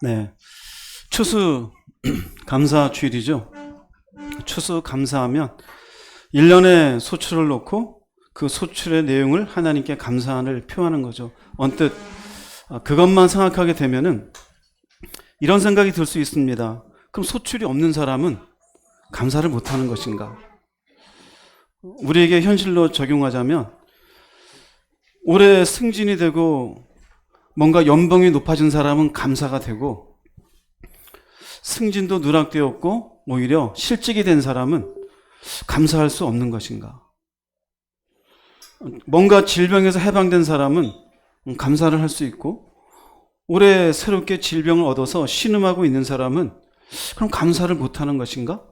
네. 추수 감사 주일이죠. 추수 감사하면 1년의 소출을 놓고 그 소출의 내용을 하나님께 감사를 표하는 거죠. 언뜻 그것만 생각하게 되면은 이런 생각이 들 수 있습니다. 그럼 소출이 없는 사람은 감사를 못하는 것인가? 우리에게 현실로 적용하자면 올해 승진이 되고 뭔가 연봉이 높아진 사람은 감사가 되고, 승진도 누락되었고 오히려 실직이 된 사람은 감사할 수 없는 것인가? 뭔가 질병에서 해방된 사람은 감사를 할 수 있고, 올해 새롭게 질병을 얻어서 신음하고 있는 사람은 그럼 감사를 못하는 것인가?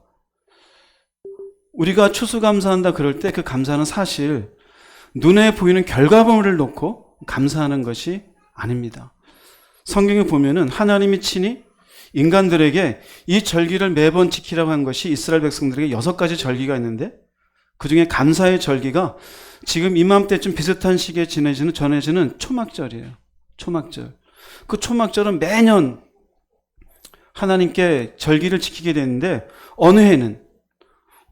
우리가 추수감사한다 그럴 때 그 감사는 사실 눈에 보이는 결과물을 놓고 감사하는 것이 아닙니다. 성경에 보면은 하나님이 친히 인간들에게 이 절기를 매번 지키라고 한 것이 이스라엘 백성들에게 6가지 절기가 있는데, 그 중에 감사의 절기가 지금 이맘때쯤 비슷한 시기에 전해지는 초막절이에요. 초막절. 그 초막절은 매년 하나님께 절기를 지키게 되는데, 어느 해는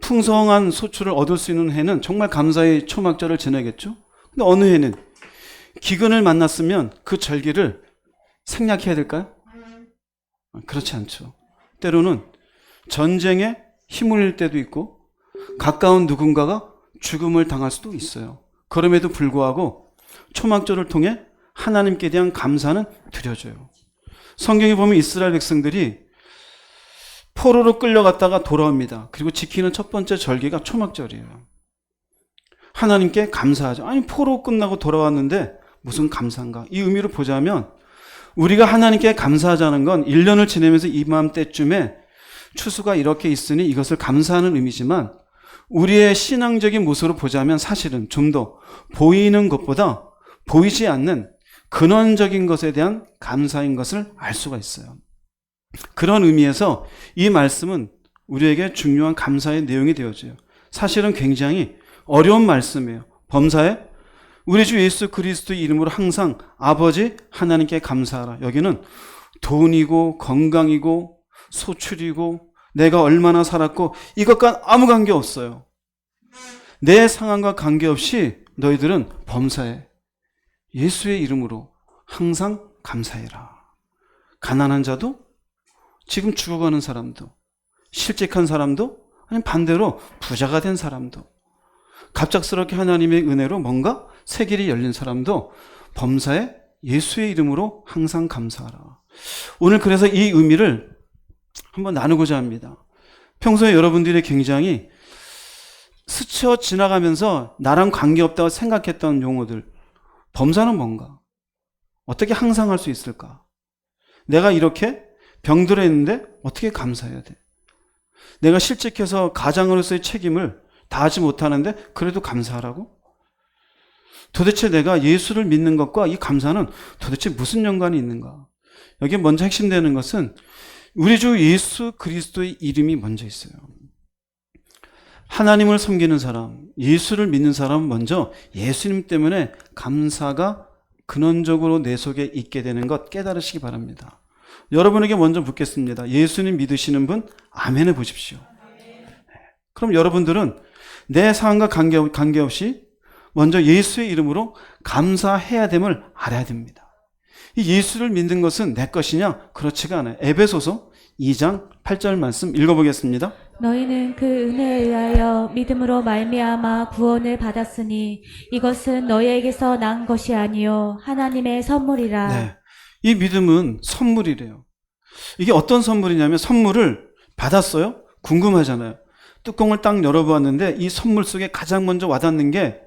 풍성한 소출을 얻을 수 있는 해는 정말 감사의 초막절을 지내겠죠. 근데 어느 해는 기근을 만났으면 그 절기를 생략해야 될까요? 그렇지 않죠. 때로는 전쟁에 힘을 잃을 때도 있고 가까운 누군가가 죽음을 당할 수도 있어요. 그럼에도 불구하고 초막절을 통해 하나님께 대한 감사는 드려져요. 성경에 보면 이스라엘 백성들이 포로로 끌려갔다가 돌아옵니다. 그리고 지키는 첫 번째 절기가 초막절이에요. 하나님께 감사하죠. 아니, 포로 끝나고 돌아왔는데 무슨 감사인가? 이 의미로 보자면 우리가 하나님께 감사하자는 건 1년을 지내면서 이맘때쯤에 추수가 이렇게 있으니 이것을 감사하는 의미지만, 우리의 신앙적인 모습으로 보자면 사실은 좀 더 보이는 것보다 보이지 않는 근원적인 것에 대한 감사인 것을 알 수가 있어요. 그런 의미에서 이 말씀은 우리에게 중요한 감사의 내용이 되어져요. 사실은 굉장히 어려운 말씀이에요. 범사에 우리 주 예수 그리스도의 이름으로 항상 아버지 하나님께 감사하라. 여기는 돈이고 건강이고 소출이고 내가 얼마나 살았고 이것과 아무 관계 없어요. 내 상황과 관계없이 너희들은 범사에 예수의 이름으로 항상 감사해라. 가난한 자도, 지금 죽어가는 사람도, 실직한 사람도, 아니면 반대로 부자가 된 사람도, 갑작스럽게 하나님의 은혜로 뭔가 새 길이 열린 사람도 범사에 예수의 이름으로 항상 감사하라. 오늘 그래서 이 의미를 한번 나누고자 합니다. 평소에 여러분들이 굉장히 스쳐 지나가면서 나랑 관계없다고 생각했던 용어들, 범사는 뭔가? 어떻게 항상 할 수 있을까? 내가 이렇게 병들어 있는데 어떻게 감사해야 돼? 내가 실직해서 가장으로서의 책임을 다하지 못하는데 그래도 감사하라고? 도대체 내가 예수를 믿는 것과 이 감사는 도대체 무슨 연관이 있는가? 여기 먼저 핵심되는 것은 우리 주 예수 그리스도의 이름이 먼저 있어요. 하나님을 섬기는 사람, 예수를 믿는 사람은 먼저 예수님 때문에 감사가 근원적으로 내 속에 있게 되는 것 깨달으시기 바랍니다. 여러분에게 먼저 묻겠습니다. 예수님 믿으시는 분 아멘 해보십시오. 그럼 여러분들은 내 상황과 관계없이 먼저 예수의 이름으로 감사해야 됨을 알아야 됩니다. 이 예수를 믿는 것은 내 것이냐? 그렇지가 않아요. 에베소서 2장 8절 말씀 읽어보겠습니다. 너희는 그 은혜에 의하여 믿음으로 말미암아 구원을 받았으니 이것은 너희에게서 난 것이 아니요 하나님의 선물이라. 네, 이 믿음은 선물이래요. 이게 어떤 선물이냐면, 선물을 받았어요? 궁금하잖아요. 뚜껑을 딱 열어보았는데 이 선물 속에 가장 먼저 와닿는 게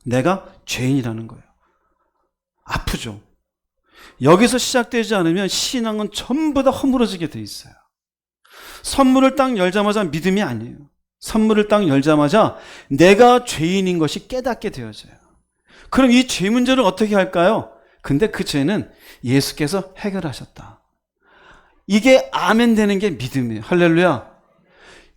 내가 죄인이라는 거예요. 아프죠. 여기서 시작되지 않으면 신앙은 전부 다 허물어지게 돼 있어요. 선물을 딱 열자마자 믿음이 아니에요. 선물을 딱 열자마자 내가 죄인인 것이 깨닫게 되어져요. 그럼 이 죄 문제를 어떻게 할까요? 근데 그 죄는 예수께서 해결하셨다. 이게 아멘 되는 게 믿음이에요. 할렐루야.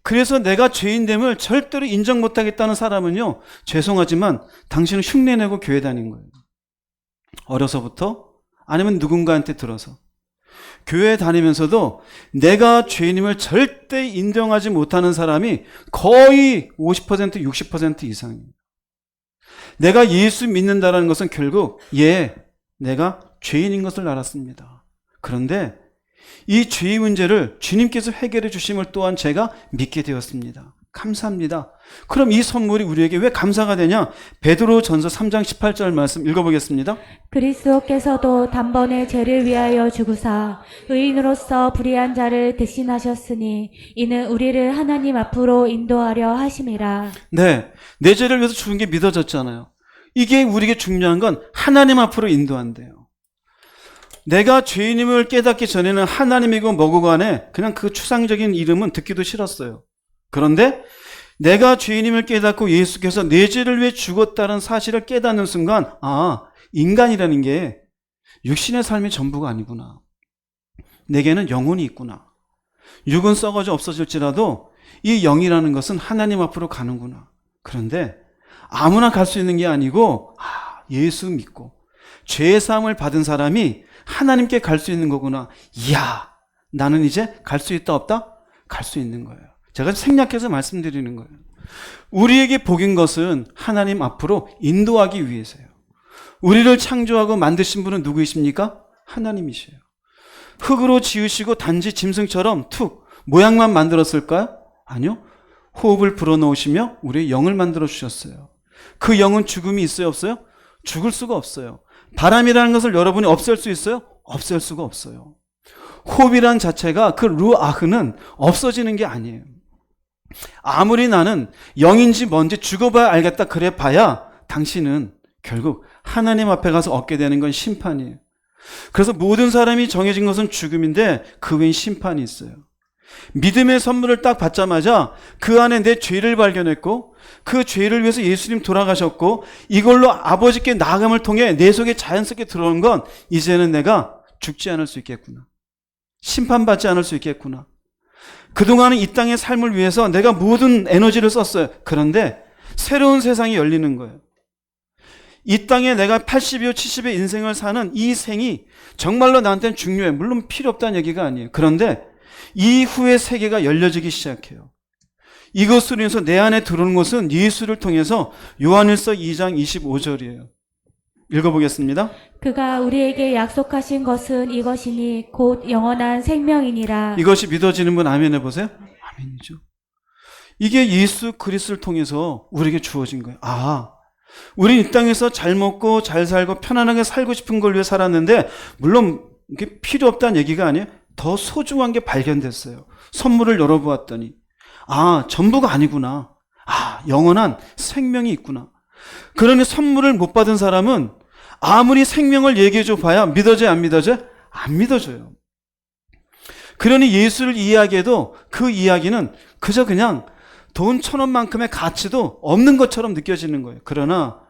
그래서 내가 죄인됨을 절대로 인정 못하겠다는 사람은요, 죄송하지만 당신은 흉내내고 교회 다닌 거예요. 어려서부터, 아니면 누군가한테 들어서 교회 다니면서도 내가 죄인임을 절대 인정하지 못하는 사람이 거의 50%, 60% 이상이에요. 내가 예수 믿는다는 것은 결국 내가 죄인인 것을 알았습니다. 그런데 이 죄의 문제를 주님께서 해결해 주심을 또한 제가 믿게 되었습니다. 감사합니다. 그럼 이 선물이 우리에게 왜 감사가 되냐? 베드로전서 3장 18절 말씀 읽어보겠습니다. 그리스도께서도 단번에 죄를 위하여 죽으사 의인으로서 불의한 자를 대신하셨으니 이는 우리를 하나님 앞으로 인도하려 하심이라. 네, 내 죄를 위해서 죽은 게 믿어졌잖아요. 이게 우리에게 중요한 건 하나님 앞으로 인도한대요. 내가 죄인임을 깨닫기 전에는 하나님이고 뭐고 간에 그냥 그 추상적인 이름은 듣기도 싫었어요. 그런데 내가 죄인임을 깨닫고 예수께서 내 죄를 위해 죽었다는 사실을 깨닫는 순간 인간이라는 게 육신의 삶이 전부가 아니구나. 내게는 영혼이 있구나. 육은 썩어져 없어질지라도 이 영이라는 것은 하나님 앞으로 가는구나. 그런데 아무나 갈 수 있는 게 아니고 예수 믿고 죄의 사함을 받은 사람이 하나님께 갈 수 있는 거구나. 이야, 나는 이제 갈 수 있다 없다? 갈 수 있는 거예요. 제가 생략해서 말씀드리는 거예요. 우리에게 복인 것은 하나님 앞으로 인도하기 위해서요. 우리를 창조하고 만드신 분은 누구이십니까? 하나님이셔요. 흙으로 지으시고 단지 짐승처럼 툭 모양만 만들었을까요? 아니요. 호흡을 불어넣으시며 우리의 영을 만들어 주셨어요. 그 영은 죽음이 있어요, 없어요? 죽을 수가 없어요. 바람이라는 것을 여러분이 없앨 수 있어요? 없앨 수가 없어요. 호흡이란 자체가 그 루아흐는 없어지는 게 아니에요. 아무리 나는 영인지 뭔지 죽어봐야 알겠다 그래 봐야 당신은 결국 하나님 앞에 가서 얻게 되는 건 심판이에요. 그래서 모든 사람이 정해진 것은 죽음인데 그 외엔 심판이 있어요. 믿음의 선물을 딱 받자마자 그 안에 내 죄를 발견했고 그 죄를 위해서 예수님 돌아가셨고 이걸로 아버지께 나아감을 통해 내 속에 자연스럽게 들어온 건 이제는 내가 죽지 않을 수 있겠구나. 심판받지 않을 수 있겠구나. 그동안은 이 땅의 삶을 위해서 내가 모든 에너지를 썼어요. 그런데 새로운 세상이 열리는 거예요. 이 땅에 내가 80여 70의 인생을 사는 이 생이 정말로 나한테는 중요해. 물론 필요 없다는 얘기가 아니에요. 그런데 이후의 세계가 열려지기 시작해요. 이것으로 인해서 내 안에 들어오는 것은 예수를 통해서 요한일서 2장 25절이에요. 읽어보겠습니다. 그가 우리에게 약속하신 것은 이것이니 곧 영원한 생명이니라. 이것이 믿어지는 분 아멘 해보세요. 아멘이죠. 이게 예수 그리스도를 통해서 우리에게 주어진 거예요. 우리 이 땅에서 잘 먹고 잘 살고 편안하게 살고 싶은 걸 위해 살았는데 물론 이게 필요 없다는 얘기가 아니에요. 더 소중한 게 발견됐어요. 선물을 열어보았더니 전부가 아니구나. 영원한 생명이 있구나. 그러니 선물을 못 받은 사람은 아무리 생명을 얘기해줘 봐야 믿어져요, 안 믿어져요? 안 믿어져요. 그러니 예수를 이야기해도 그 이야기는 그저 그냥 돈 1,000원만큼의 가치도 없는 것처럼 느껴지는 거예요. 그러나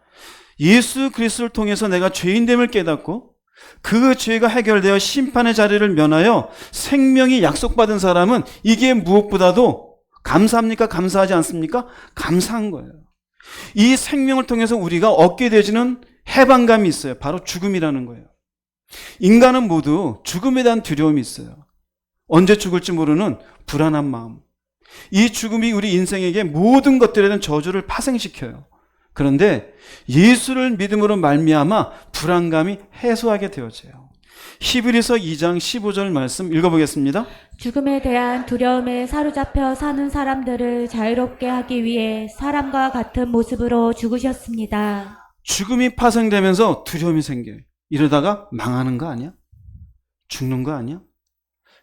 예수 그리스도를 통해서 내가 죄인됨을 깨닫고 그 죄가 해결되어 심판의 자리를 면하여 생명이 약속받은 사람은 이게 무엇보다도 감사합니까? 감사하지 않습니까? 감사한 거예요. 이 생명을 통해서 우리가 얻게 되지는 해방감이 있어요. 바로 죽음이라는 거예요. 인간은 모두 죽음에 대한 두려움이 있어요. 언제 죽을지 모르는 불안한 마음. 이 죽음이 우리 인생에게 모든 것들에 대한 저주를 파생시켜요. 그런데 예수를 믿음으로 말미암아 불안감이 해소하게 되어져요. 히브리서 2장 15절 말씀 읽어보겠습니다. 죽음에 대한 두려움에 사로잡혀 사는 사람들을 자유롭게 하기 위해 사람과 같은 모습으로 죽으셨습니다. 죽음이 파생되면서 두려움이 생겨요. 이러다가 망하는 거 아니야? 죽는 거 아니야?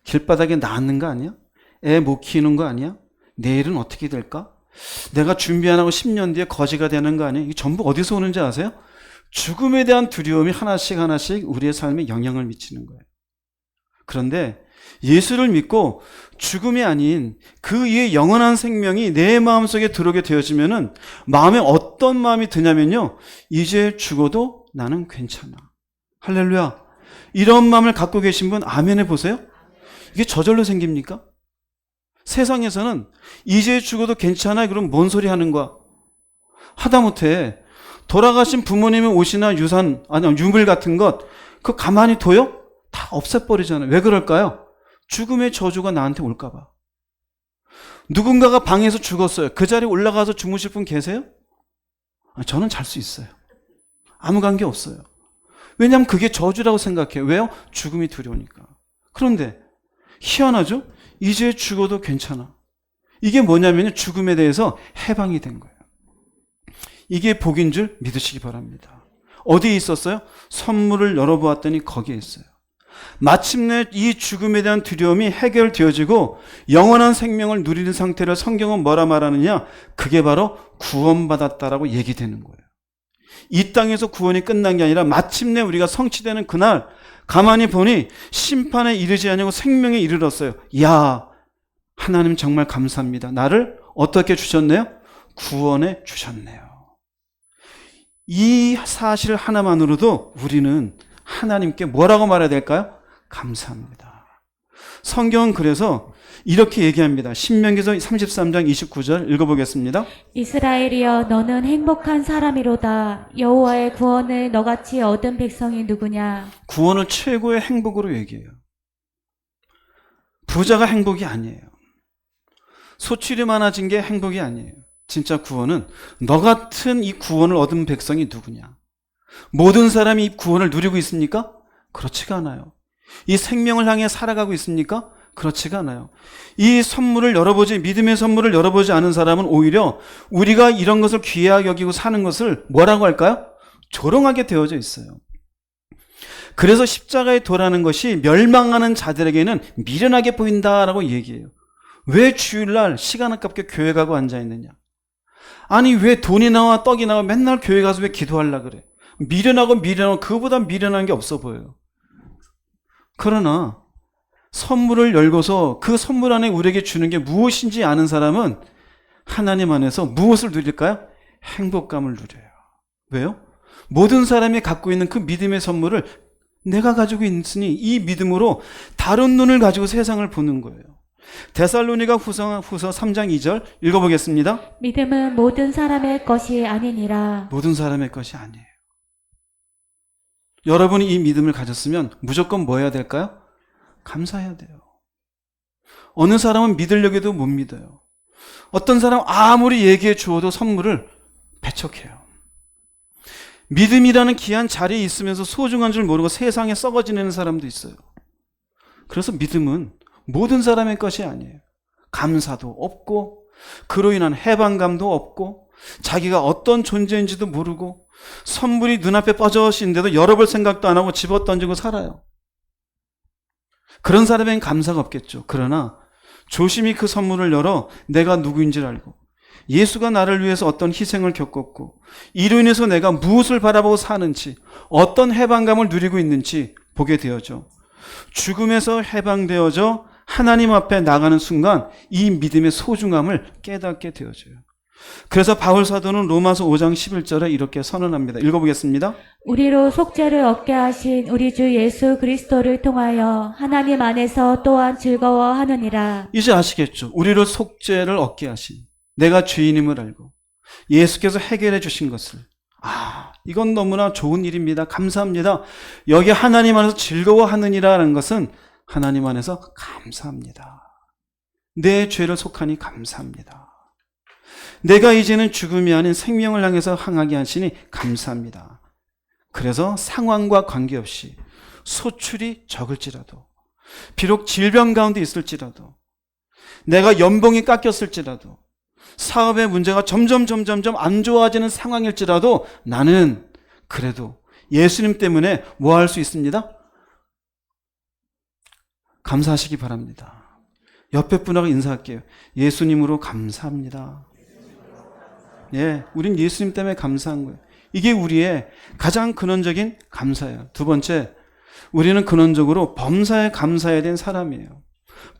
길바닥에 낫는 거 아니야? 애 못 키우는 거 아니야? 내일은 어떻게 될까? 내가 준비 안 하고 10년 뒤에 거지가 되는 거 아니야? 이게 전부 어디서 오는지 아세요? 죽음에 대한 두려움이 하나씩 우리의 삶에 영향을 미치는 거예요. 그런데 예수를 믿고 죽음이 아닌 그 이의 영원한 생명이 내 마음속에 들어오게 되어지면은 마음에 어떤 마음이 드냐면요. 이제 죽어도 나는 괜찮아. 할렐루야. 이런 마음을 갖고 계신 분 아멘 해보세요. 이게 저절로 생깁니까? 세상에서는 이제 죽어도 괜찮아. 그럼 뭔 소리 하는 거야? 하다못해 돌아가신 부모님의 옷이나 유산, 유물 같은 것 그거 가만히 둬요? 다 없애버리잖아요. 왜 그럴까요? 죽음의 저주가 나한테 올까봐. 누군가가 방에서 죽었어요. 그 자리에 올라가서 주무실 분 계세요? 저는 잘 수 있어요. 아무 관계 없어요. 왜냐하면 그게 저주라고 생각해요. 왜요? 죽음이 두려우니까. 그런데 희한하죠? 이제 죽어도 괜찮아. 이게 뭐냐면 죽음에 대해서 해방이 된 거예요. 이게 복인 줄 믿으시기 바랍니다. 어디에 있었어요? 선물을 열어보았더니 거기에 있어요. 마침내 이 죽음에 대한 두려움이 해결되어지고 영원한 생명을 누리는 상태를 성경은 뭐라 말하느냐? 그게 바로 구원받았다라고 얘기되는 거예요. 이 땅에서 구원이 끝난 게 아니라 마침내 우리가 성취되는 그날 가만히 보니 심판에 이르지 아니하고 생명에 이르렀어요. 야, 하나님 정말 감사합니다. 나를 어떻게 주셨네요? 구원해 주셨네요. 이 사실 하나만으로도 우리는 하나님께 뭐라고 말해야 될까요? 감사합니다. 성경은 그래서 이렇게 얘기합니다. 신명기서 33장 29절 읽어보겠습니다. 이스라엘이여 너는 행복한 사람이로다. 여호와의 구원을 너같이 얻은 백성이 누구냐? 구원을 최고의 행복으로 얘기해요. 부자가 행복이 아니에요. 소출이 많아진 게 행복이 아니에요. 진짜 구원은 너 같은 이 구원을 얻은 백성이 누구냐? 모든 사람이 이 구원을 누리고 있습니까? 그렇지가 않아요. 이 생명을 향해 살아가고 있습니까? 그렇지가 않아요. 이 선물을 열어보지, 믿음의 선물을 열어보지 않은 사람은 오히려 우리가 이런 것을 귀하게 여기고 사는 것을 뭐라고 할까요? 조롱하게 되어져 있어요. 그래서 십자가의 도라는 것이 멸망하는 자들에게는 미련하게 보인다라고 얘기해요. 왜 주일날 시간 아깝게 교회 가고 앉아있느냐? 아니 왜 돈이 나와 떡이 나와 맨날 교회 가서 왜 기도하려고 그래? 미련하고 그거보다 미련한 게 없어 보여요. 그러나 선물을 열고서 그 선물 안에 우리에게 주는 게 무엇인지 아는 사람은 하나님 안에서 무엇을 누릴까요? 행복감을 누려요. 왜요? 모든 사람이 갖고 있는 그 믿음의 선물을 내가 가지고 있으니 이 믿음으로 다른 눈을 가지고 세상을 보는 거예요. 데살로니가 후서 3장 2절 읽어보겠습니다. 믿음은 모든 사람의 것이 아니니라. 모든 사람의 것이 아니에요. 여러분이 이 믿음을 가졌으면 무조건 뭐 해야 될까요? 감사해야 돼요. 어느 사람은 믿으려고 해도 못 믿어요. 어떤 사람은 아무리 얘기해 주어도 선물을 배척해요. 믿음이라는 귀한 자리에 있으면서 소중한 줄 모르고 세상에 썩어 지내는 사람도 있어요. 그래서 믿음은 모든 사람의 것이 아니에요. 감사도 없고 그로 인한 해방감도 없고 자기가 어떤 존재인지도 모르고 선물이 눈앞에 뻗어있는데도 열어볼 생각도 안 하고 집어던지고 살아요. 그런 사람에겐 감사가 없겠죠. 그러나 조심히 그 선물을 열어 내가 누구인지를 알고 예수가 나를 위해서 어떤 희생을 겪었고 이로 인해서 내가 무엇을 바라보고 사는지 어떤 해방감을 누리고 있는지 보게 되어져 죽음에서 해방되어져 하나님 앞에 나가는 순간 이 믿음의 소중함을 깨닫게 되어져요. 그래서 바울 사도는 로마서 5장 11절에 이렇게 선언합니다. 읽어보겠습니다. 우리로 속죄를 얻게 하신 우리 주 예수 그리스도를 통하여 하나님 안에서 또한 즐거워하느니라. 이제 아시겠죠? 우리로 속죄를 얻게 하신 내가 죄인임을 알고 예수께서 해결해 주신 것을 이건 너무나 좋은 일입니다. 감사합니다. 여기 하나님 안에서 즐거워하느니라는 것은 하나님 안에서 감사합니다. 내 죄를 속하니 감사합니다. 내가 이제는 죽음이 아닌 생명을 향해서 향하게 하시니 감사합니다. 그래서 상황과 관계없이 소출이 적을지라도 비록 질병 가운데 있을지라도 내가 연봉이 깎였을지라도 사업의 문제가 점점 안 좋아지는 상황일지라도 나는 그래도 예수님 때문에 뭐 할 수 있습니다? 감사하시기 바랍니다. 옆에 분하고 인사할게요. 예수님으로 감사합니다. 예, 우린 예수님 때문에 감사한 거예요. 이게 우리의 가장 근원적인 감사예요. 두 번째, 우리는 근원적으로 범사에 감사해야 된 사람이에요.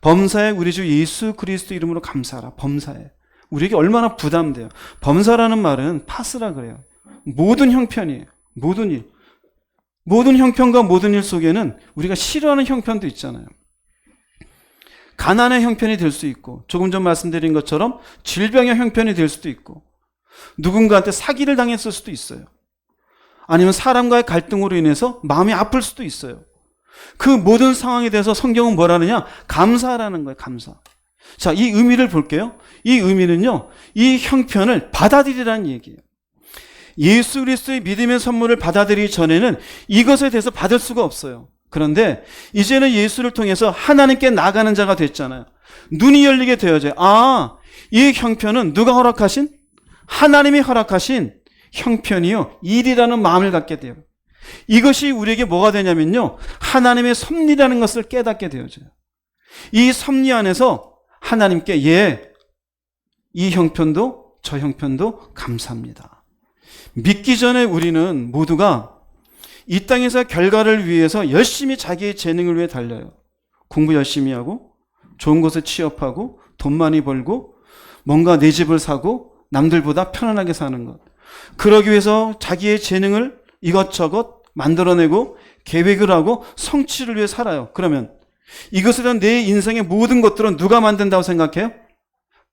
범사에 우리 주 예수 그리스도 이름으로 감사하라. 범사에. 우리에게 얼마나 부담돼요. 범사라는 말은 파스라 그래요. 모든 형편이에요. 모든 일. 모든 형편과 모든 일 속에는 우리가 싫어하는 형편도 있잖아요. 가난의 형편이 될 수 있고 조금 전 말씀드린 것처럼 질병의 형편이 될 수도 있고 누군가한테 사기를 당했을 수도 있어요. 아니면 사람과의 갈등으로 인해서 마음이 아플 수도 있어요. 그 모든 상황에 대해서 성경은 뭐라느냐? 감사라는 거예요. 감사. 자, 이 의미를 볼게요. 이 의미는요, 이 형편을 받아들이라는 얘기예요. 예수 그리스도의 믿음의 선물을 받아들이기 전에는 이것에 대해서 받을 수가 없어요. 그런데 이제는 예수를 통해서 하나님께 나가는 자가 됐잖아요. 눈이 열리게 되어져요. 아, 이 형편은 누가 허락하신? 하나님이 허락하신 형편이요, 일이라는 마음을 갖게 돼요. 이것이 우리에게 뭐가 되냐면요, 하나님의 섭리라는 것을 깨닫게 되어져요. 이 섭리 안에서 하나님께 이 형편도 저 형편도 감사합니다. 믿기 전에 우리는 모두가 이 땅에서 결과를 위해서 열심히 자기의 재능을 위해 달려요. 공부 열심히 하고 좋은 곳에 취업하고 돈 많이 벌고 뭔가 내 집을 사고 남들보다 편안하게 사는 것. 그러기 위해서 자기의 재능을 이것저것 만들어내고 계획을 하고 성취를 위해 살아요. 그러면 이것에 대한 내 인생의 모든 것들은 누가 만든다고 생각해요?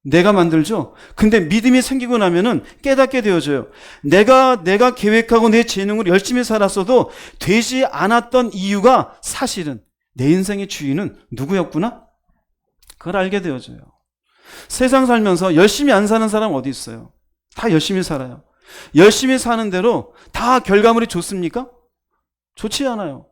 내가 만들죠. 근데 믿음이 생기고 나면은 깨닫게 되어져요. 내가 계획하고 내 재능으로 열심히 살았어도 되지 않았던 이유가 사실은 내 인생의 주인은 누구였구나? 그걸 알게 되어져요. 세상 살면서 열심히 안 사는 사람 어디 있어요? 다 열심히 살아요. 열심히 사는 대로 다 결과물이 좋습니까? 좋지 않아요.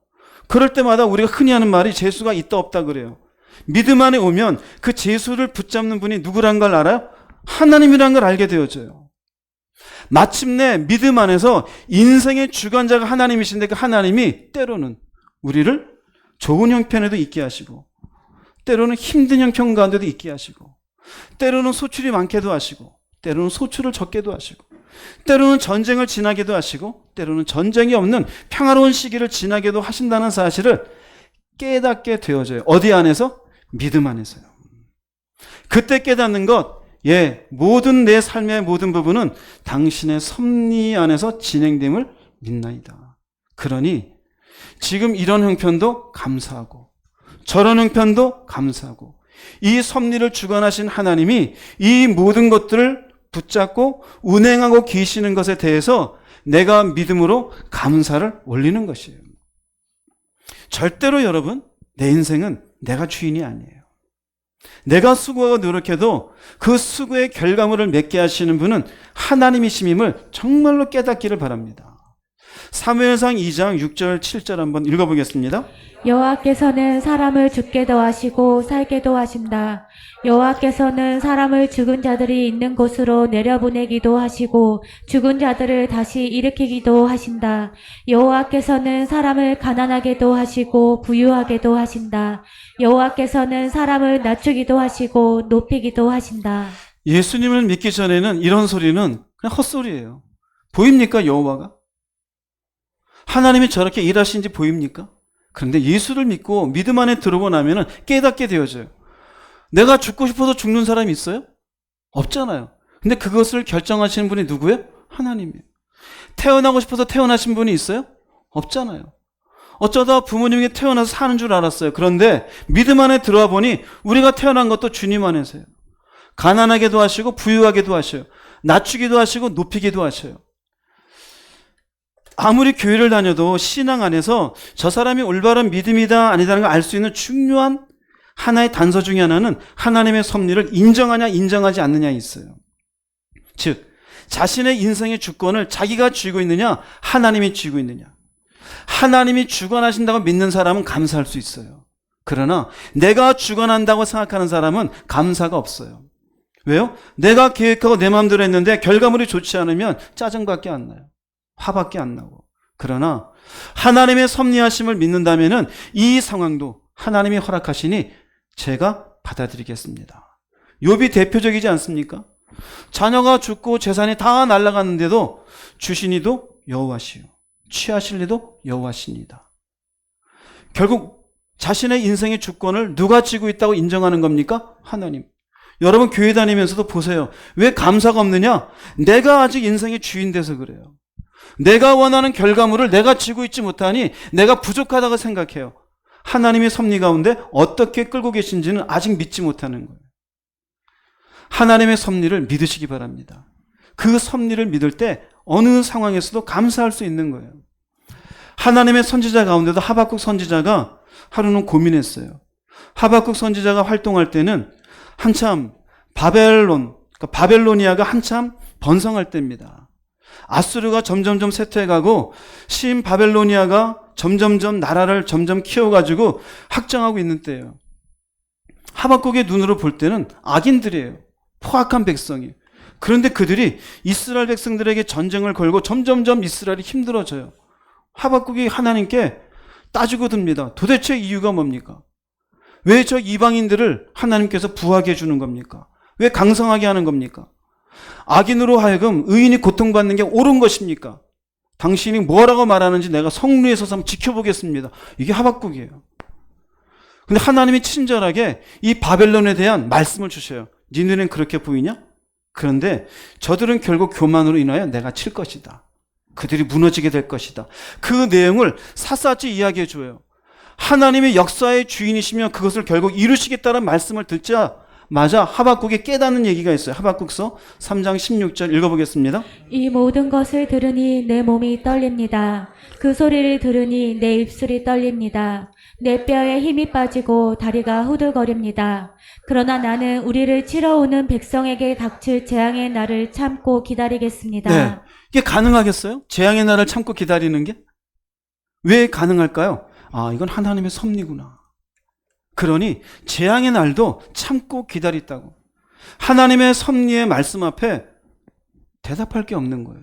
그럴 때마다 우리가 흔히 하는 말이 재수가 있다 없다 그래요. 믿음 안에 오면 그 재수를 붙잡는 분이 누구란 걸 알아요? 하나님이란 걸 알게 되어져요. 마침내 믿음 안에서 인생의 주관자가 하나님이신데 그 하나님이 때로는 우리를 좋은 형편에도 있게 하시고 때로는 힘든 형편 가운데도 있게 하시고 때로는 소출이 많게도 하시고 때로는 소출을 적게도 하시고 때로는 전쟁을 지나게도 하시고 때로는 전쟁이 없는 평화로운 시기를 지나게도 하신다는 사실을 깨닫게 되어져요. 어디 안에서? 믿음 안에서요. 그때 깨닫는 것, 모든 내 삶의 모든 부분은 당신의 섭리 안에서 진행됨을 믿나이다. 그러니 지금 이런 형편도 감사하고 저런 형편도 감사하고 이 섭리를 주관하신 하나님이 이 모든 것들을 붙잡고 운행하고 계시는 것에 대해서 내가 믿음으로 감사를 올리는 것이에요. 절대로 여러분, 내 인생은 내가 주인이 아니에요. 내가 수고하고 노력해도 그 수고의 결과물을 맺게 하시는 분은 하나님이심임을 정말로 깨닫기를 바랍니다. 사무엘상 2장 6절 7절 한번 읽어보겠습니다. 여호와께서는 사람을 죽게도 하시고 살게도 하신다. 여호와께서는 사람을 죽은 자들이 있는 곳으로 내려보내기도 하시고 죽은 자들을 다시 일으키기도 하신다. 여호와께서는 사람을 가난하게도 하시고 부유하게도 하신다. 여호와께서는 사람을 낮추기도 하시고 높이기도 하신다. 예수님을 믿기 전에는 이런 소리는 그냥 헛소리예요. 보입니까, 여호와가? 하나님이 저렇게 일하시는지 보입니까? 그런데 예수를 믿고 믿음 안에 들어오고 나면 깨닫게 되어져요. 내가 죽고 싶어서 죽는 사람이 있어요? 없잖아요. 근데 그것을 결정하시는 분이 누구예요? 하나님이에요. 태어나고 싶어서 태어나신 분이 있어요? 없잖아요. 어쩌다 부모님에게 태어나서 사는 줄 알았어요. 그런데 믿음 안에 들어와 보니 우리가 태어난 것도 주님 안에서요. 가난하게도 하시고 부유하게도 하셔요. 낮추기도 하시고 높이기도 하셔요. 아무리 교회를 다녀도 신앙 안에서 저 사람이 올바른 믿음이다 아니다는 걸 알 수 있는 중요한 하나의 단서 중에 하나는 하나님의 섭리를 인정하냐 인정하지 않느냐에 있어요. 즉 자신의 인생의 주권을 자기가 쥐고 있느냐 하나님이 쥐고 있느냐. 하나님이 주관하신다고 믿는 사람은 감사할 수 있어요. 그러나 내가 주관한다고 생각하는 사람은 감사가 없어요. 왜요? 내가 계획하고 내 마음대로 했는데 결과물이 좋지 않으면 짜증밖에 안 나요. 화밖에 안 나고. 그러나 하나님의 섭리하심을 믿는다면은 이 상황도 하나님이 허락하시니 제가 받아들이겠습니다. 욥이 대표적이지 않습니까? 자녀가 죽고 재산이 다 날아갔는데도 주시니도 여호와시요 취하실 이도 여호와시니다. 결국 자신의 인생의 주권을 누가 쥐고 있다고 인정하는 겁니까? 하나님. 여러분 교회 다니면서도 보세요. 왜 감사가 없느냐? 내가 아직 인생의 주인 돼서 그래요. 내가 원하는 결과물을 내가 쥐고 있지 못하니 내가 부족하다고 생각해요. 하나님의 섭리 가운데 어떻게 끌고 계신지는 아직 믿지 못하는 거예요. 하나님의 섭리를 믿으시기 바랍니다. 그 섭리를 믿을 때 어느 상황에서도 감사할 수 있는 거예요. 하나님의 선지자 가운데도 하박국 선지자가 하루는 고민했어요. 하박국 선지자가 활동할 때는 한참 바벨로니아가 한참 번성할 때입니다. 아수르가 점점점 쇠퇴해가고 신 바벨로니아가 점점점 나라를 점점 키워가지고 확장하고 있는 때예요. 하박국의 눈으로 볼 때는 악인들이에요. 포악한 백성이. 그런데 그들이 이스라엘 백성들에게 전쟁을 걸고 점점점 이스라엘이 힘들어져요. 하박국이 하나님께 따지고 듭니다. 도대체 이유가 뭡니까? 왜 저 이방인들을 하나님께서 부하게 해주는 겁니까? 왜 강성하게 하는 겁니까? 악인으로 하여금 의인이 고통받는 게 옳은 것입니까? 당신이 뭐라고 말하는지 내가 성루에 서서 한번 지켜보겠습니다. 이게 하박국이에요. 근데 하나님이 친절하게 이 바벨론에 대한 말씀을 주셔요. 니네는 그렇게 보이냐? 그런데 저들은 결국 교만으로 인하여 내가 칠 것이다. 그들이 무너지게 될 것이다. 그 내용을 샅샅이 이야기해 줘요. 하나님의 역사의 주인이시며 그것을 결국 이루시겠다는 말씀을 듣자마자 하박국이 깨닫는 얘기가 있어요. 하박국서 3장 16절 읽어보겠습니다. 이 모든 것을 들으니 내 몸이 떨립니다. 그 소리를 들으니 내 입술이 떨립니다. 내 뼈에 힘이 빠지고 다리가 후들거립니다. 그러나 나는 우리를 치러 오는 백성에게 닥칠 재앙의 날을 참고 기다리겠습니다. 네. 이게 가능하겠어요? 재앙의 날을 참고 기다리는 게? 왜 가능할까요? 아, 이건 하나님의 섭리구나. 그러니 재앙의 날도 참고 기다렸다고. 하나님의 섭리의 말씀 앞에 대답할 게 없는 거예요.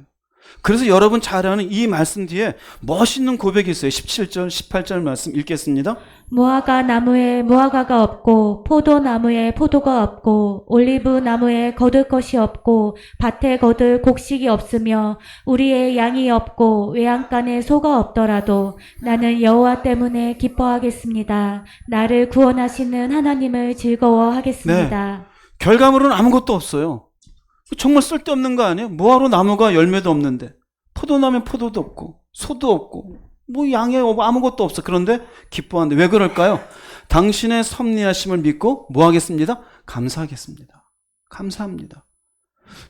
그래서 여러분 잘 아는 이 말씀 뒤에 멋있는 고백이 있어요. 17절, 18절 말씀 읽겠습니다. 무화과 나무에 무화과가 없고 포도나무에 포도가 없고 올리브 나무에 거둘 것이 없고 밭에 거둘 곡식이 없으며 우리의 양이 없고 외양간에 소가 없더라도 나는 여호와 때문에 기뻐하겠습니다. 나를 구원하시는 하나님을 즐거워하겠습니다. 네. 결과물은 아무것도 없어요. 정말 쓸데없는 거 아니에요? 뭐하러 나무가 열매도 없는데, 포도나무에 포도도 없고 소도 없고 뭐 양에 아무것도 없어. 그런데 기뻐하는데 왜 그럴까요? 당신의 섭리하심을 믿고 뭐 하겠습니다? 감사하겠습니다. 감사합니다.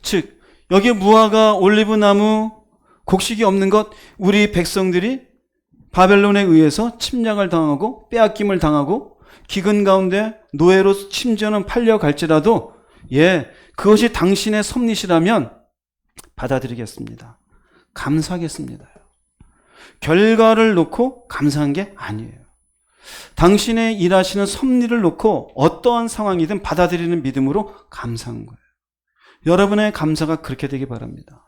즉 여기에 무화과, 올리브나무, 곡식이 없는 것, 우리 백성들이 바벨론에 의해서 침략을 당하고 빼앗김을 당하고 기근 가운데 노예로 심지어는 팔려갈지라도 그것이 당신의 섭리시라면 받아들이겠습니다. 감사하겠습니다. 결과를 놓고 감사한 게 아니에요. 당신의 일하시는 섭리를 놓고 어떠한 상황이든 받아들이는 믿음으로 감사한 거예요. 여러분의 감사가 그렇게 되기 바랍니다.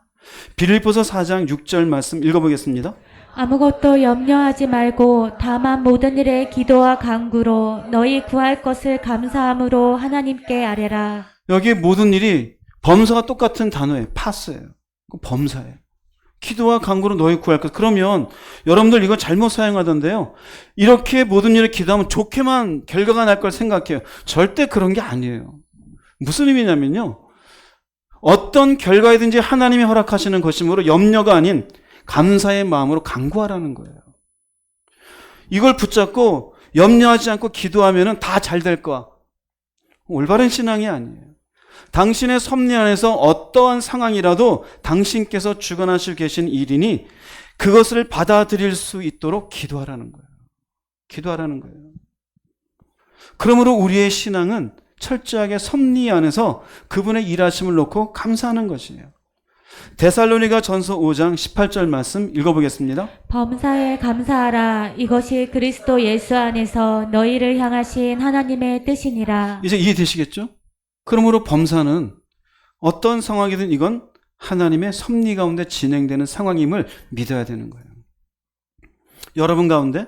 빌립보서 4장 6절 말씀 읽어보겠습니다. 아무것도 염려하지 말고 다만 모든 일에 기도와 간구로 너희 구할 것을 감사함으로 하나님께 아뢰라. 여기 모든 일이 범사가 똑같은 단어예요. 파스예요. 범사예요. 기도와 간구로 너희 구할 것. 그러면 여러분들 이거 잘못 사용하던데요. 이렇게 모든 일을 기도하면 좋게만 결과가 날 걸 생각해요. 절대 그런 게 아니에요. 무슨 의미냐면요. 어떤 결과이든지 하나님이 허락하시는 것이므로 염려가 아닌 감사의 마음으로 간구하라는 거예요. 이걸 붙잡고 염려하지 않고 기도하면 다 잘 될 거야. 올바른 신앙이 아니에요. 당신의 섭리 안에서 어떠한 상황이라도 당신께서 주관하시고 계신 일이니 그것을 받아들일 수 있도록 기도하라는 거예요. 기도하라는 거예요. 그러므로 우리의 신앙은 철저하게 섭리 안에서 그분의 일하심을 놓고 감사하는 것이에요. 데살로니가 전서 5장 18절 말씀 읽어보겠습니다. 범사에 감사하라. 이것이 그리스도 예수 안에서 너희를 향하신 하나님의 뜻이니라. 이제 이해되시겠죠? 그러므로 범사는 어떤 상황이든 이건 하나님의 섭리 가운데 진행되는 상황임을 믿어야 되는 거예요. 여러분 가운데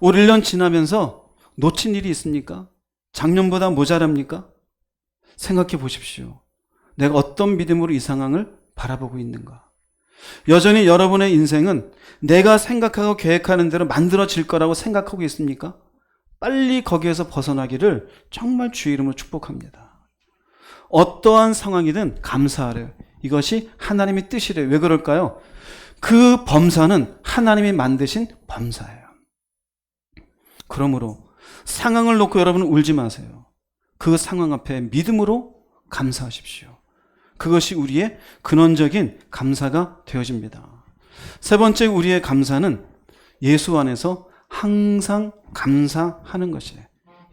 올 1년 지나면서 놓친 일이 있습니까? 작년보다 모자랍니까? 생각해 보십시오. 내가 어떤 믿음으로 이 상황을 바라보고 있는가? 여전히 여러분의 인생은 내가 생각하고 계획하는 대로 만들어질 거라고 생각하고 있습니까? 빨리 거기에서 벗어나기를 정말 주의 이름으로 축복합니다. 어떠한 상황이든 감사하래요. 이것이 하나님의 뜻이래요. 왜 그럴까요? 그 범사는 하나님이 만드신 범사예요. 그러므로 상황을 놓고 여러분은 울지 마세요. 그 상황 앞에 믿음으로 감사하십시오. 그것이 우리의 근원적인 감사가 되어집니다. 세 번째 우리의 감사는 예수 안에서 항상 감사하는 것이에요.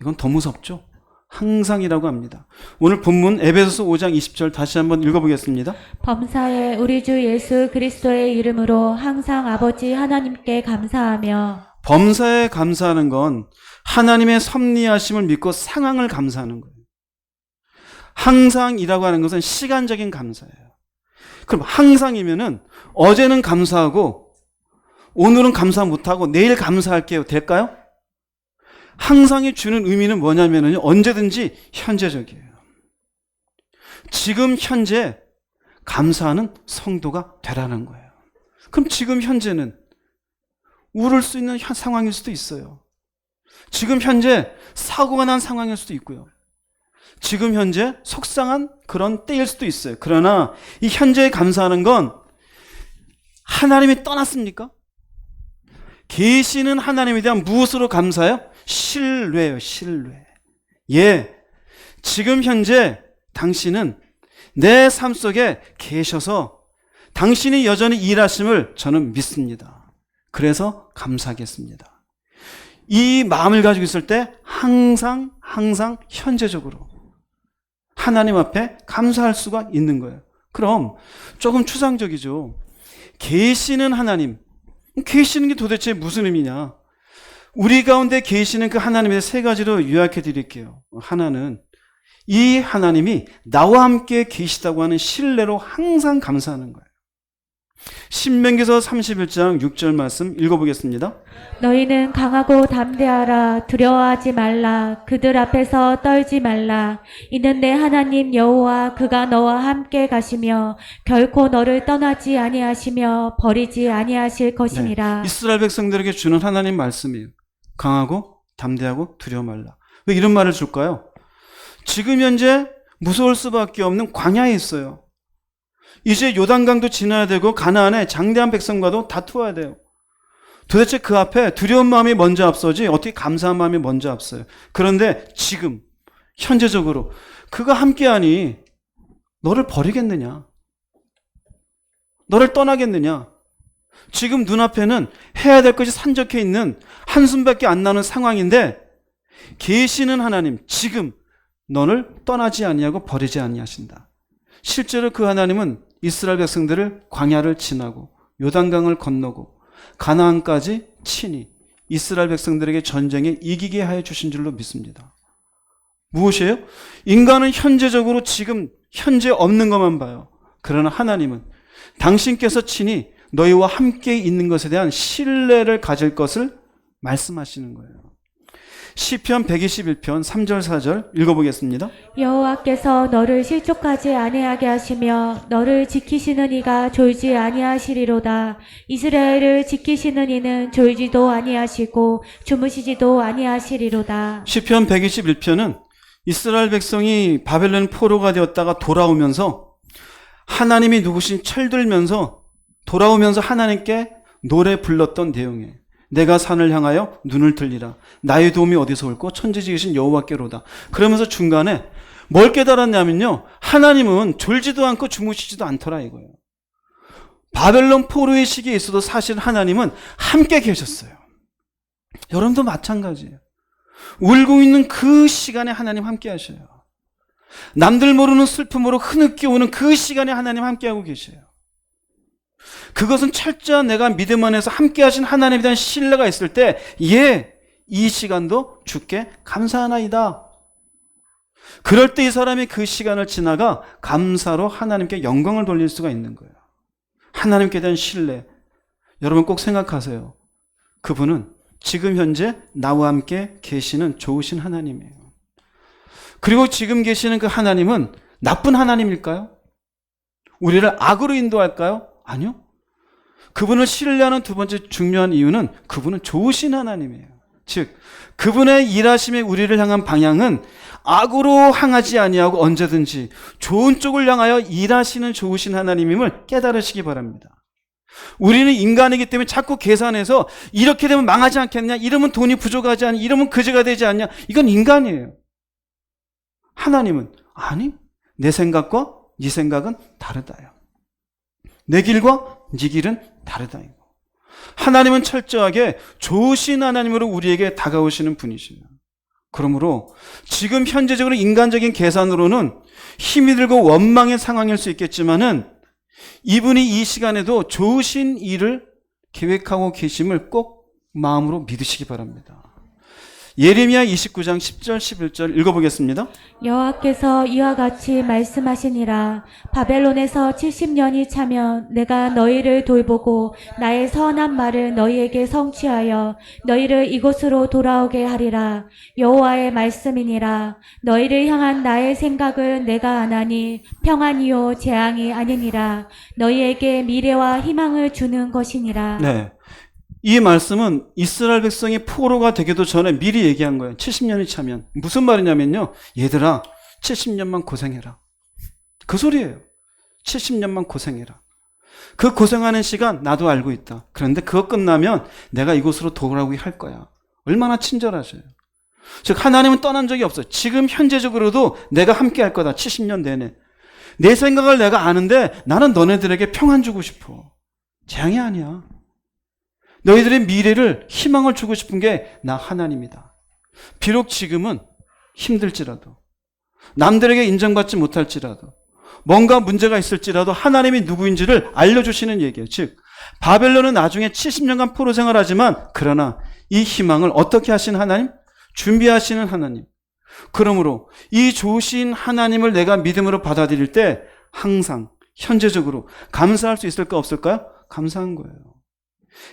이건 더 무섭죠? 항상이라고 합니다. 오늘 본문 에베소서 5장 20절 다시 한번 읽어보겠습니다. 범사에 우리 주 예수 그리스도의 이름으로 항상 아버지 하나님께 감사하며. 범사에 감사하는 건 하나님의 섭리하심을 믿고 상황을 감사하는 거예요. 항상이라고 하는 것은 시간적인 감사예요. 그럼 항상이면은 어제는 감사하고 오늘은 감사 못하고 내일 감사할게요. 될까요? 항상이 주는 의미는 뭐냐면요. 언제든지 현재적이에요. 지금 현재 감사하는 성도가 되라는 거예요. 그럼 지금 현재는 울을 수 있는 상황일 수도 있어요. 지금 현재 사고가 난 상황일 수도 있고요. 지금 현재 속상한 그런 때일 수도 있어요. 그러나 이 현재에 감사하는 건 하나님이 떠났습니까? 계시는 하나님에 대한 무엇으로 감사해요? 신뢰예요, 신뢰. 예, 지금 현재 당신은 내 삶 속에 계셔서 당신이 여전히 일하심을 저는 믿습니다. 그래서 감사하겠습니다. 이 마음을 가지고 있을 때 항상 현재적으로 하나님 앞에 감사할 수가 있는 거예요. 그럼 조금 추상적이죠. 계시는 하나님, 계시는 게 도대체 무슨 의미냐? 우리 가운데 계시는 그 하나님의 세 가지로 요약해 드릴게요. 하나는 이 하나님이 나와 함께 계시다고 하는 신뢰로 항상 감사하는 거예요. 신명기서 31장 6절 말씀 읽어보겠습니다. 너희는 강하고 담대하라. 두려워하지 말라. 그들 앞에서 떨지 말라. 이는 내 하나님 여호와 그가 너와 함께 가시며 결코 너를 떠나지 아니하시며 버리지 아니하실 것이니라. 이스라엘 백성들에게 주는 하나님 말씀이에요. 강하고 담대하고 두려워 말라. 왜 이런 말을 줄까요? 지금 현재 무서울 수밖에 없는 광야에 있어요. 이제 요단강도 지나야 되고 가나안의 장대한 백성과도 다투어야 돼요. 도대체 그 앞에 두려운 마음이 먼저 앞서지 어떻게 감사한 마음이 먼저 앞서요. 그런데 지금 현재적으로 그가 함께하니 너를 버리겠느냐? 너를 떠나겠느냐? 지금 눈앞에는 해야 될 것이 산적해 있는 한숨밖에 안 나는 상황인데 계시는 하나님 지금 너를 떠나지 아니하고 버리지 아니하신다. 실제로 그 하나님은 이스라엘 백성들을 광야를 지나고 요단강을 건너고 가나안까지 친히 이스라엘 백성들에게 전쟁에 이기게 하여 주신 줄로 믿습니다. 무엇이에요? 인간은 현재적으로 지금 현재 없는 것만 봐요. 그러나 하나님은 당신께서 친히 너희와 함께 있는 것에 대한 신뢰를 가질 것을 말씀하시는 거예요. 시편 121편 3절 4절 읽어보겠습니다. 여호와께서 너를 실족하지 아니하게 하시며 너를 지키시는 이가 졸지 아니하시리로다. 이스라엘을 지키시는 이는 졸지도 아니하시고 주무시지도 아니하시리로다. 시편 121편은 이스라엘 백성이 바벨론 포로가 되었다가 돌아오면서 하나님이 누구신 철들면서 돌아오면서 하나님께 노래 불렀던 내용이에요. 내가 산을 향하여 눈을 들리라. 나의 도움이 어디서 올고 천지지으신 여호와께로다. 그러면서 중간에 뭘 깨달았냐면요. 하나님은 졸지도 않고 주무시지도 않더라 이거예요. 바벨론 포로의 시기에 있어도 사실 하나님은 함께 계셨어요. 여러분도 마찬가지예요. 울고 있는 그 시간에 하나님 함께 하셔요. 남들 모르는 슬픔으로 흐느끼 오는 그 시간에 하나님 함께하고 계셔요. 그것은 철저한 내가 믿음 안에서 함께 하신 하나님에 대한 신뢰가 있을 때, 예, 이 시간도 주께 감사하나이다. 그럴 때 이 사람이 그 시간을 지나가 감사로 하나님께 영광을 돌릴 수가 있는 거예요. 하나님께 대한 신뢰. 여러분 꼭 생각하세요. 그분은 지금 현재 나와 함께 계시는 좋으신 하나님이에요. 그리고 지금 계시는 그 하나님은 나쁜 하나님일까요? 우리를 악으로 인도할까요? 아니요. 그분을 신뢰하는 두 번째 중요한 이유는 그분은 좋으신 하나님이에요. 즉 그분의 일하심에 우리를 향한 방향은 악으로 향하지 아니하고 언제든지 좋은 쪽을 향하여 일하시는 좋으신 하나님임을 깨달으시기 바랍니다. 우리는 인간이기 때문에 자꾸 계산해서 이렇게 되면 망하지 않겠냐, 이러면 돈이 부족하지 않냐, 이러면 그제가 되지 않냐, 이건 인간이에요. 하나님은 아니, 내 생각과 네 생각은 다르다요. 내 길과 네 길은 다르다. 하나님은 철저하게 좋으신 하나님으로 우리에게 다가오시는 분이시요. 그러므로 지금 현재적으로 인간적인 계산으로는 힘이 들고 원망의 상황일 수 있겠지만은 이분이 이 시간에도 좋으신 일을 계획하고 계심을 꼭 마음으로 믿으시기 바랍니다. 예레미야 29장 10절 11절 읽어보겠습니다. 여호와께서 이와 같이 말씀하시니라. 바벨론에서 70년이 차면 내가 너희를 돌보고 나의 선한 말을 너희에게 성취하여 너희를 이곳으로 돌아오게 하리라. 여호와의 말씀이니라. 너희를 향한 나의 생각을 내가 아나니 평안이요 재앙이 아니니라. 너희에게 미래와 희망을 주는 것이니라. 네. 이 말씀은 이스라엘 백성이 포로가 되기도 전에 미리 얘기한 거예요. 70년이 차면. 무슨 말이냐면요. 얘들아, 70년만 고생해라. 그 소리예요. 70년만 고생해라. 그 고생하는 시간 나도 알고 있다. 그런데 그거 끝나면 내가 이곳으로 돌아오게 할 거야. 얼마나 친절하셔요. 즉 하나님은 떠난 적이 없어요. 지금 현재적으로도 내가 함께 할 거다. 70년 내내. 내 생각을 내가 아는데 나는 너네들에게 평안 주고 싶어. 재앙이 아니야. 너희들의 미래를 희망을 주고 싶은 게 나 하나님이다. 비록 지금은 힘들지라도 남들에게 인정받지 못할지라도 뭔가 문제가 있을지라도 하나님이 누구인지를 알려주시는 얘기예요. 즉 바벨론은 나중에 70년간 포로 생활하지만 그러나 이 희망을 어떻게 하시는 하나님? 준비하시는 하나님. 그러므로 이 좋으신 하나님을 내가 믿음으로 받아들일 때 항상 현재적으로 감사할 수 있을까 없을까요? 감사한 거예요.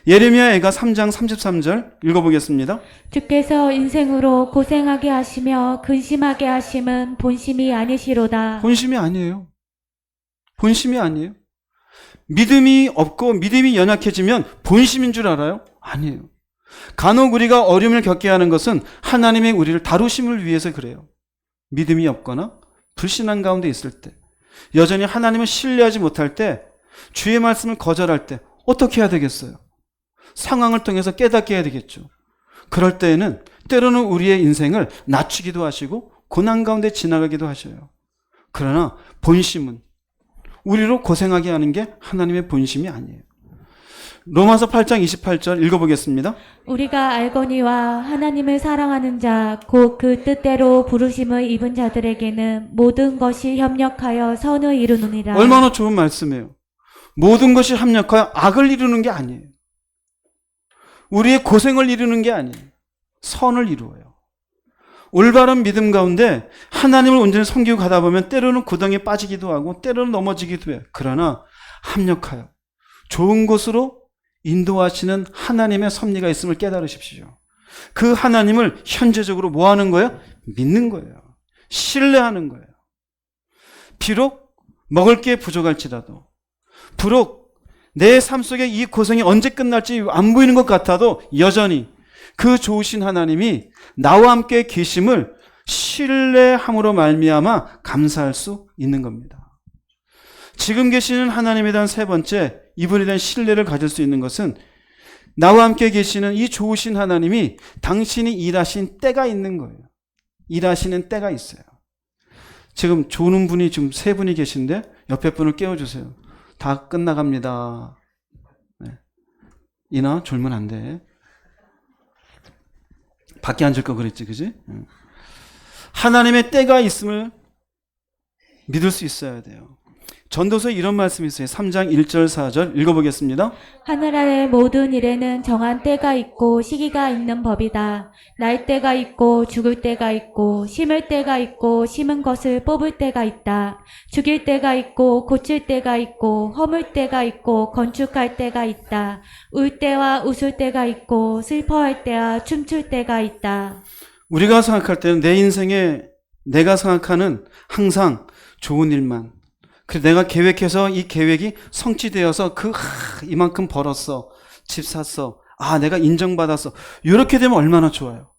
예레미야 애가 3장 33절 읽어보겠습니다. 주께서 인생으로 고생하게 하시며 근심하게 하심은 본심이 아니시로다. 본심이 아니에요. 본심이 아니에요. 믿음이 없고 믿음이 연약해지면 본심인 줄 알아요? 아니에요. 간혹 우리가 어려움을 겪게 하는 것은 하나님의 우리를 다루심을 위해서 그래요. 믿음이 없거나 불신한 가운데 있을 때, 여전히 하나님을 신뢰하지 못할 때, 주의 말씀을 거절할 때 어떻게 해야 되겠어요? 상황을 통해서 깨닫게 해야 되겠죠. 그럴 때에는 때로는 우리의 인생을 낮추기도 하시고 고난 가운데 지나가기도 하셔요. 그러나 본심은 우리로 고생하게 하는 게 하나님의 본심이 아니에요. 로마서 8장 28절 읽어보겠습니다. 우리가 알거니와 하나님을 사랑하는 자 곧 그 뜻대로 부르심을 입은 자들에게는 모든 것이 협력하여 선을 이루느니라. 얼마나 좋은 말씀이에요. 모든 것이 협력하여 악을 이루는 게 아니에요. 우리의 고생을 이루는 게 아니에요. 선을 이루어요. 올바른 믿음 가운데 하나님을 온전히 섬기고 가다 보면 때로는 구덩이에 빠지기도 하고 때로는 넘어지기도 해요. 그러나 합력하여 좋은 곳으로 인도하시는 하나님의 섭리가 있음을 깨달으십시오. 그 하나님을 현재적으로 뭐 하는 거예요? 믿는 거예요. 신뢰하는 거예요. 비록 먹을 게 부족할지라도, 비록 내 삶 속에 이 고생이 언제 끝날지 안 보이는 것 같아도 여전히 그 좋으신 하나님이 나와 함께 계심을 신뢰함으로 말미암아 감사할 수 있는 겁니다. 지금 계시는 하나님에 대한 세 번째, 이분에 대한 신뢰를 가질 수 있는 것은 나와 함께 계시는 이 좋으신 하나님이 당신이 일하신 때가 있는 거예요. 일하시는 때가 있어요. 지금 조는 분이 지금 세 분이 계신데 옆에 분을 깨워주세요. 다 끝나갑니다. 네. 이나 졸면 안 돼. 밖에 앉을 거 그랬지, 그지? 하나님의 때가 있음을 믿을 수 있어야 돼요. 전도서에 이런 말씀이 있어요. 3장 1절 4절 읽어보겠습니다. 하늘 아래 모든 일에는 정한 때가 있고 시기가 있는 법이다. 날 때가 있고 죽을 때가 있고 심을 때가 있고 심은 것을 뽑을 때가 있다. 죽일 때가 있고 고칠 때가 있고 허물 때가 있고 건축할 때가 있다. 울 때와 웃을 때가 있고 슬퍼할 때와 춤출 때가 있다. 우리가 생각할 때는 내 인생에 내가 생각하는 항상 좋은 일만, 그래서 내가 계획해서 이 계획이 성취되어서 이만큼 벌었어, 집 샀어, 내가 인정받았어, 이렇게 되면 얼마나 좋아요.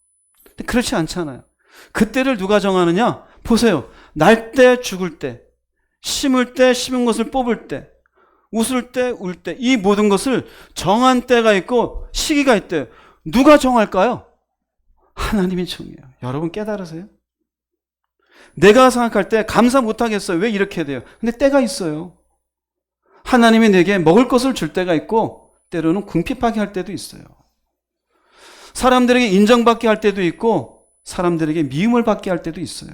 근데 그렇지 않잖아요. 그때를 누가 정하느냐? 보세요. 날 때, 죽을 때, 심을 때, 심은 것을 뽑을 때, 웃을 때, 울 때, 이 모든 것을 정한 때가 있고 시기가 있대요. 누가 정할까요? 하나님이 정해요. 여러분 깨달으세요? 내가 생각할 때 감사 못하겠어요. 왜 이렇게 돼요? 근데 때가 있어요. 하나님이 내게 먹을 것을 줄 때가 있고 때로는 궁핍하게 할 때도 있어요. 사람들에게 인정받게 할 때도 있고 사람들에게 미움을 받게 할 때도 있어요.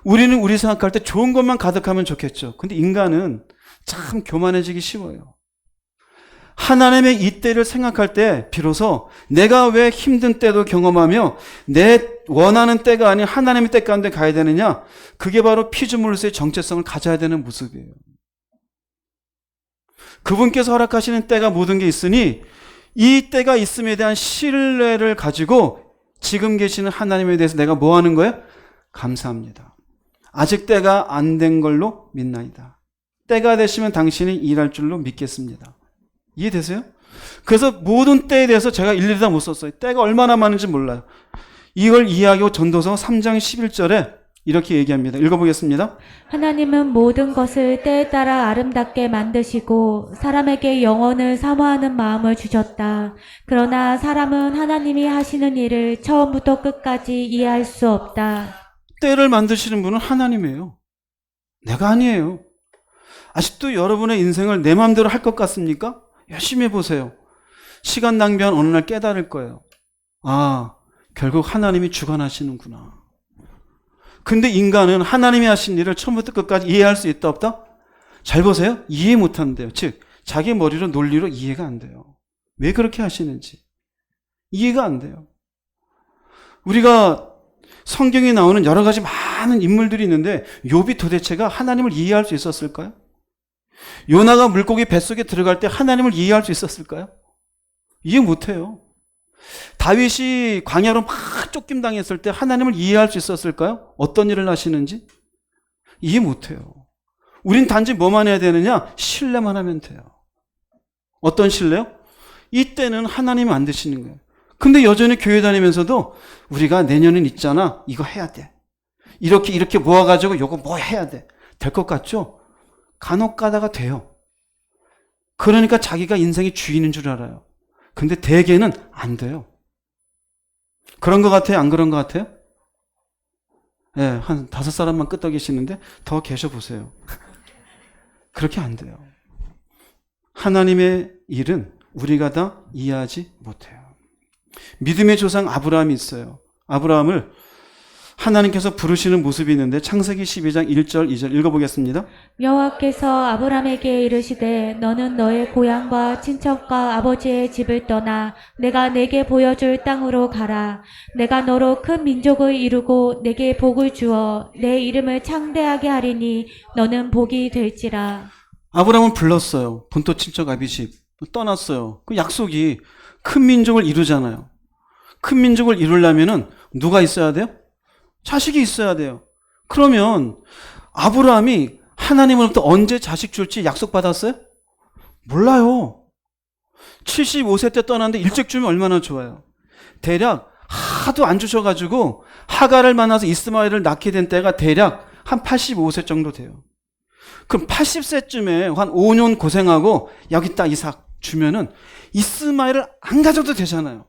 우리는 우리 생각할 때 좋은 것만 가득하면 좋겠죠. 근데 인간은 참 교만해지기 쉬워요. 하나님의 이 때를 생각할 때 비로소 내가 왜 힘든 때도 경험하며 내 원하는 때가 아닌 하나님의 때 가운데 가야 되느냐, 그게 바로 피조물로서의 정체성을 가져야 되는 모습이에요. 그분께서 허락하시는 때가 모든 게 있으니 이 때가 있음에 대한 신뢰를 가지고 지금 계시는 하나님에 대해서 내가 뭐 하는 거예요? 감사합니다. 아직 때가 안 된 걸로 믿나이다. 때가 되시면 당신이 일할 줄로 믿겠습니다. 이해되세요? 그래서 모든 때에 대해서 제가 일일이 다 못 썼어요. 때가 얼마나 많은지 몰라요. 이걸 이해하고 전도서 3장 11절에 이렇게 얘기합니다. 읽어보겠습니다. 하나님은 모든 것을 때에 따라 아름답게 만드시고 사람에게 영원을 사모하는 마음을 주셨다. 그러나 사람은 하나님이 하시는 일을 처음부터 끝까지 이해할 수 없다. 때를 만드시는 분은 하나님이에요. 내가 아니에요. 아직도 여러분의 인생을 내 마음대로 할 것 같습니까? 열심히 해보세요. 시간 낭비한 어느 날 깨달을 거예요. 아, 결국 하나님이 주관하시는구나. 근데 인간은 하나님이 하신 일을 처음부터 끝까지 이해할 수 있다 없다? 잘 보세요. 이해 못한대요. 즉 자기 머리로 논리로 이해가 안 돼요. 왜 그렇게 하시는지 이해가 안 돼요. 우리가 성경에 나오는 여러 가지 많은 인물들이 있는데 욥이 도대체가 하나님을 이해할 수 있었을까요? 요나가 물고기 뱃속에 들어갈 때 하나님을 이해할 수 있었을까요? 이해 못해요. 다윗이 광야로 막 쫓김당했을 때 하나님을 이해할 수 있었을까요? 어떤 일을 하시는지? 이해 못해요. 우린 단지 뭐만 해야 되느냐? 신뢰만 하면 돼요. 어떤 신뢰요? 이때는 하나님이 만드시는 거예요. 근데 여전히 교회 다니면서도 우리가 내년은 있잖아. 이거 해야 돼. 이렇게 모아가지고 요거 뭐 해야 돼. 될 것 같죠? 간혹 가다가 돼요. 그러니까 자기가 인생의 주인인 줄 알아요. 근데 대개는 안 돼요. 그런 것 같아요? 안 그런 것 같아요? 예, 한 5사람만 끄떡이시는데 더 계셔보세요. 그렇게 안 돼요. 하나님의 일은 우리가 다 이해하지 못해요. 믿음의 조상 아브라함이 있어요. 아브라함을 하나님께서 부르시는 모습이 있는데 창세기 12장 1절 2절 읽어보겠습니다. 여호와께서 아브람에게 이르시되 너는 너의 고향과 친척과 아버지의 집을 떠나 내가 내게 보여줄 땅으로 가라. 내가 너로 큰 민족을 이루고 내게 복을 주어 내 이름을 창대하게 하리니 너는 복이 될지라. 아브라함은 불렀어요. 본토 친척 아비집 떠났어요. 그 약속이 큰 민족을 이루잖아요. 큰 민족을 이루려면은 누가 있어야 돼요? 자식이 있어야 돼요. 그러면 아브라함이 하나님으로부터 언제 자식 줄지 약속받았어요? 몰라요. 75세 때 떠났는데 일찍 주면 얼마나 좋아요. 대략 하도 안 주셔가지고 하갈을 만나서 이스마엘을 낳게 된 때가 대략 한 85세 정도 돼요. 그럼 80세쯤에 한 5년 고생하고 여기 딱 이삭 주면은 이스마엘을 안 가져도 되잖아요.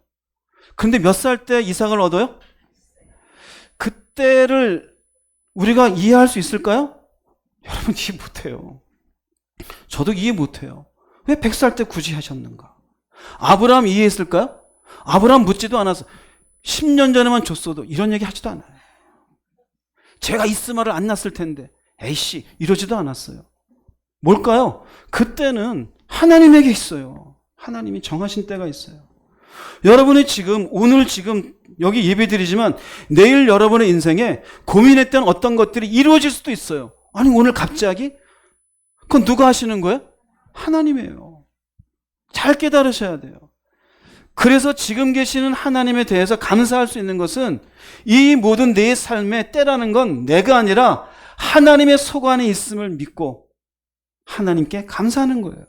근데 몇 살 때 이삭을 얻어요? 그때를 우리가 이해할 수 있을까요? 여러분 이해 못해요. 저도 이해 못해요. 왜 100살 때 굳이 하셨는가? 아브라함 이해했을까요? 아브라함 묻지도 않았어. 10년 전에만 줬어도 이런 얘기 하지도 않아요. 제가 이스마엘을 안 낳았을 텐데 에이씨 이러지도 않았어요. 뭘까요? 그때는 하나님에게 있어요. 하나님이 정하신 때가 있어요. 여러분이 지금 오늘 지금 여기 예배드리지만 내일 여러분의 인생에 고민했던 어떤 것들이 이루어질 수도 있어요. 아니 오늘 갑자기? 그건 누가 하시는 거예요? 하나님이에요. 잘 깨달으셔야 돼요. 그래서 지금 계시는 하나님에 대해서 감사할 수 있는 것은 이 모든 내 삶의 때라는 건 내가 아니라 하나님의 소관에 있음을 믿고 하나님께 감사하는 거예요.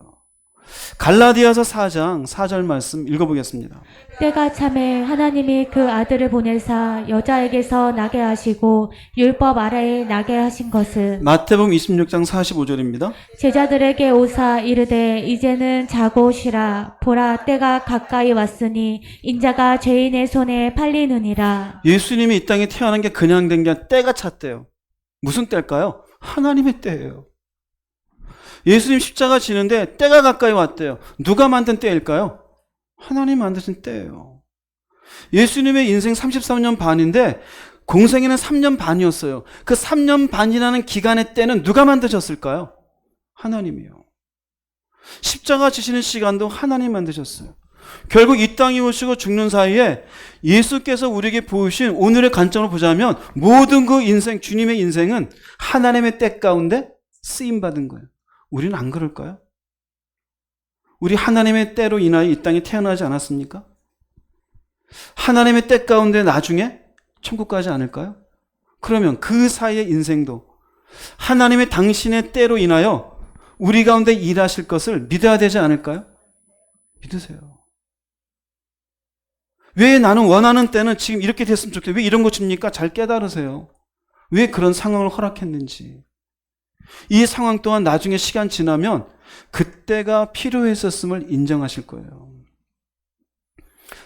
갈라디아서 4장 4절 말씀 읽어보겠습니다. 때가 참에 하나님이 그 아들을 보내사 여자에게서 나게 하시고 율법 아래에 나게 하신 것은 마태복음 26장 45절입니다. 제자들에게 오사 이르되 이제는 자고 쉬라. 보라 때가 가까이 왔으니 인자가 죄인의 손에 팔리느니라. 예수님이 이 땅에 태어난 게 그냥 된 게 아니라 때가 찼대요. 무슨 때일까요? 하나님의 때예요. 예수님 십자가 지는데 때가 가까이 왔대요. 누가 만든 때일까요? 하나님 만드신 때예요. 예수님의 인생 33년 반인데 공생애는 3년 반이었어요. 그 3년 반이라는 기간의 때는 누가 만드셨을까요? 하나님이요. 십자가 지시는 시간도 하나님 만드셨어요. 결국 이 땅에 오시고 죽는 사이에 예수께서 우리에게 보이신 오늘의 관점으로 보자면 모든 그 인생, 주님의 인생은 하나님의 때 가운데 쓰임받은 거예요. 우리는 안 그럴까요? 우리 하나님의 때로 인하여 이 땅에 태어나지 않았습니까? 하나님의 때 가운데 나중에 천국 가지 않을까요? 그러면 그 사이의 인생도 하나님의 당신의 때로 인하여 우리 가운데 일하실 것을 믿어야 되지 않을까요? 믿으세요. 왜 나는 원하는 때는 지금 이렇게 됐으면 좋겠어요. 왜 이런 거 줍니까? 잘 깨달으세요. 왜 그런 상황을 허락했는지. 이 상황 또한 나중에 시간 지나면 그때가 필요했었음을 인정하실 거예요.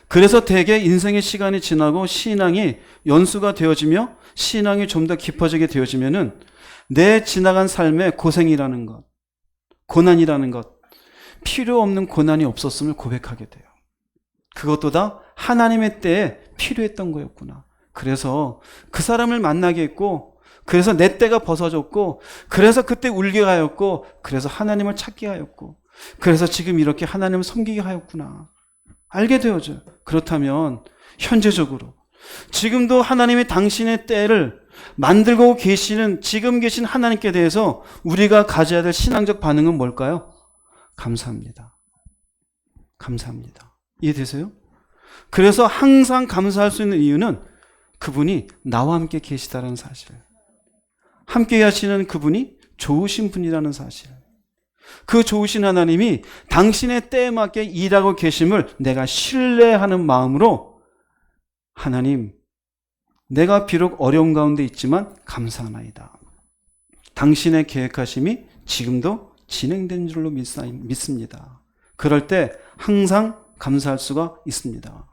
그래서 대개 인생의 시간이 지나고 신앙이 연수가 되어지며 신앙이 좀 더 깊어지게 되어지면은 내 지나간 삶의 고생이라는 것, 고난이라는 것, 필요 없는 고난이 없었음을 고백하게 돼요. 그것도 다 하나님의 때에 필요했던 거였구나. 그래서 그 사람을 만나게 했고, 그래서 내 때가 벗어졌고, 그래서 그때 울게 하였고, 그래서 하나님을 찾게 하였고, 그래서 지금 이렇게 하나님을 섬기게 하였구나. 알게 되어져요. 그렇다면 현재적으로 지금도 하나님이 당신의 때를 만들고 계시는 지금 계신 하나님께 대해서 우리가 가져야 될 신앙적 반응은 뭘까요? 감사합니다. 감사합니다. 이해되세요? 그래서 항상 감사할 수 있는 이유는 그분이 나와 함께 계시다는 사실, 함께 하시는 그분이 좋으신 분이라는 사실, 그 좋으신 하나님이 당신의 때에 맞게 일하고 계심을 내가 신뢰하는 마음으로 하나님, 내가 비록 어려운 가운데 있지만 감사하나이다. 당신의 계획하심이 지금도 진행된 줄로 믿습니다. 그럴 때 항상 감사할 수가 있습니다.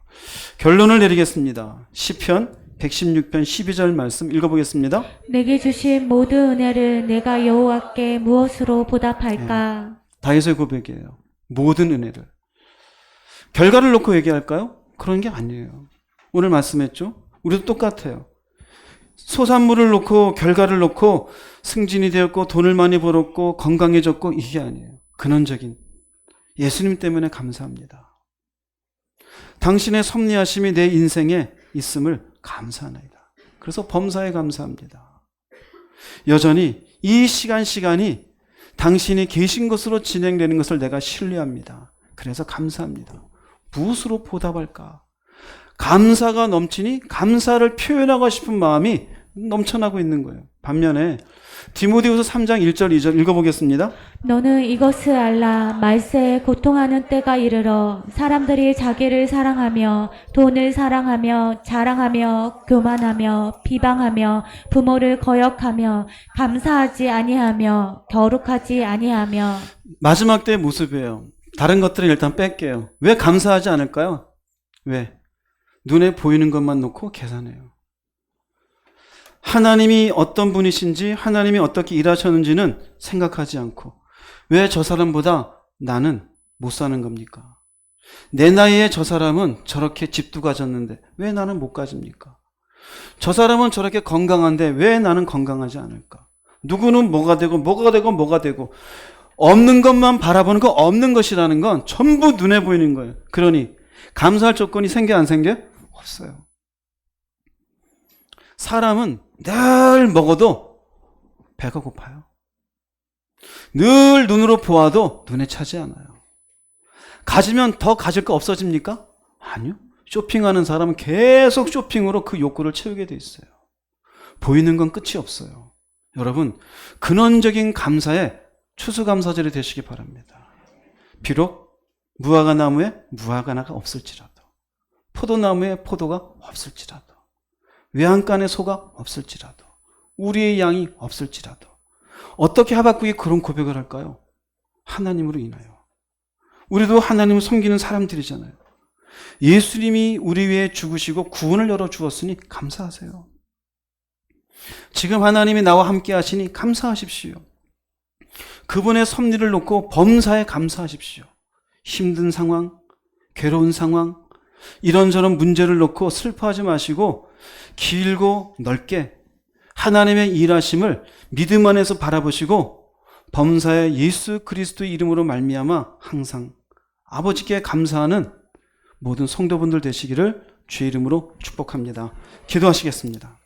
결론을 내리겠습니다. 시편 116편 12절 말씀 읽어보겠습니다. 내게 주신 모든 은혜를 내가 여호와께 무엇으로 보답할까? 다윗의 고백이에요. 모든 은혜를. 결과를 놓고 얘기할까요? 그런 게 아니에요. 오늘 말씀했죠? 우리도 똑같아요. 소산물을 놓고 결과를 놓고 승진이 되었고 돈을 많이 벌었고 건강해졌고 이게 아니에요. 근원적인 예수님 때문에 감사합니다. 당신의 섭리하심이 내 인생에 있음을 감사하나이다. 그래서 범사에 감사합니다. 여전히 이 시간이 당신이 계신 것으로 진행되는 것을 내가 신뢰합니다. 그래서 감사합니다. 무엇으로 보답할까? 감사가 넘치니 감사를 표현하고 싶은 마음이 넘쳐나고 있는 거예요. 반면에 디모데후서 3장 1절 2절 읽어보겠습니다. 너는 이것을 알라. 말세에 고통하는 때가 이르러 사람들이 자기를 사랑하며 돈을 사랑하며 자랑하며 교만하며 비방하며 부모를 거역하며 감사하지 아니하며 거룩하지 아니하며. 마지막 때의 모습이에요. 다른 것들은 일단 뺄게요. 왜 감사하지 않을까요? 왜? 눈에 보이는 것만 놓고 계산해요. 하나님이 어떤 분이신지, 하나님이 어떻게 일하셨는지는 생각하지 않고 왜 저 사람보다 나는 못 사는 겁니까? 내 나이에 저 사람은 저렇게 집도 가졌는데 왜 나는 못 가집니까? 저 사람은 저렇게 건강한데 왜 나는 건강하지 않을까? 누구는 뭐가 되고 없는 것만 바라보는 거, 없는 것이라는 건 전부 눈에 보이는 거예요. 그러니 감사할 조건이 생겨 안 생겨? 없어요. 사람은 늘 먹어도 배가 고파요. 늘 눈으로 보아도 눈에 차지 않아요. 가지면 더 가질 거 없어집니까? 아니요. 쇼핑하는 사람은 계속 쇼핑으로 그 욕구를 채우게 돼 있어요. 보이는 건 끝이 없어요. 여러분, 근원적인 감사에 추수감사절이 되시기 바랍니다. 비록 무화과 나무에 무화과나가 없을지라도, 포도나무에 포도가 없을지라도, 외양간에 소가 없을지라도, 우리의 양이 없을지라도, 어떻게 하박국이 그런 고백을 할까요? 하나님으로 인하여. 우리도 하나님을 섬기는 사람들이잖아요. 예수님이 우리 위해 죽으시고 구원을 열어 주었으니 감사하세요. 지금 하나님이 나와 함께 하시니 감사하십시오. 그분의 섭리를 놓고 범사에 감사하십시오. 힘든 상황, 괴로운 상황, 이런저런 문제를 놓고 슬퍼하지 마시고 길고 넓게 하나님의 일하심을 믿음 안에서 바라보시고 범사의 예수 그리스도의 이름으로 말미암아 항상 아버지께 감사하는 모든 성도분들 되시기를 주의 이름으로 축복합니다. 기도하시겠습니다.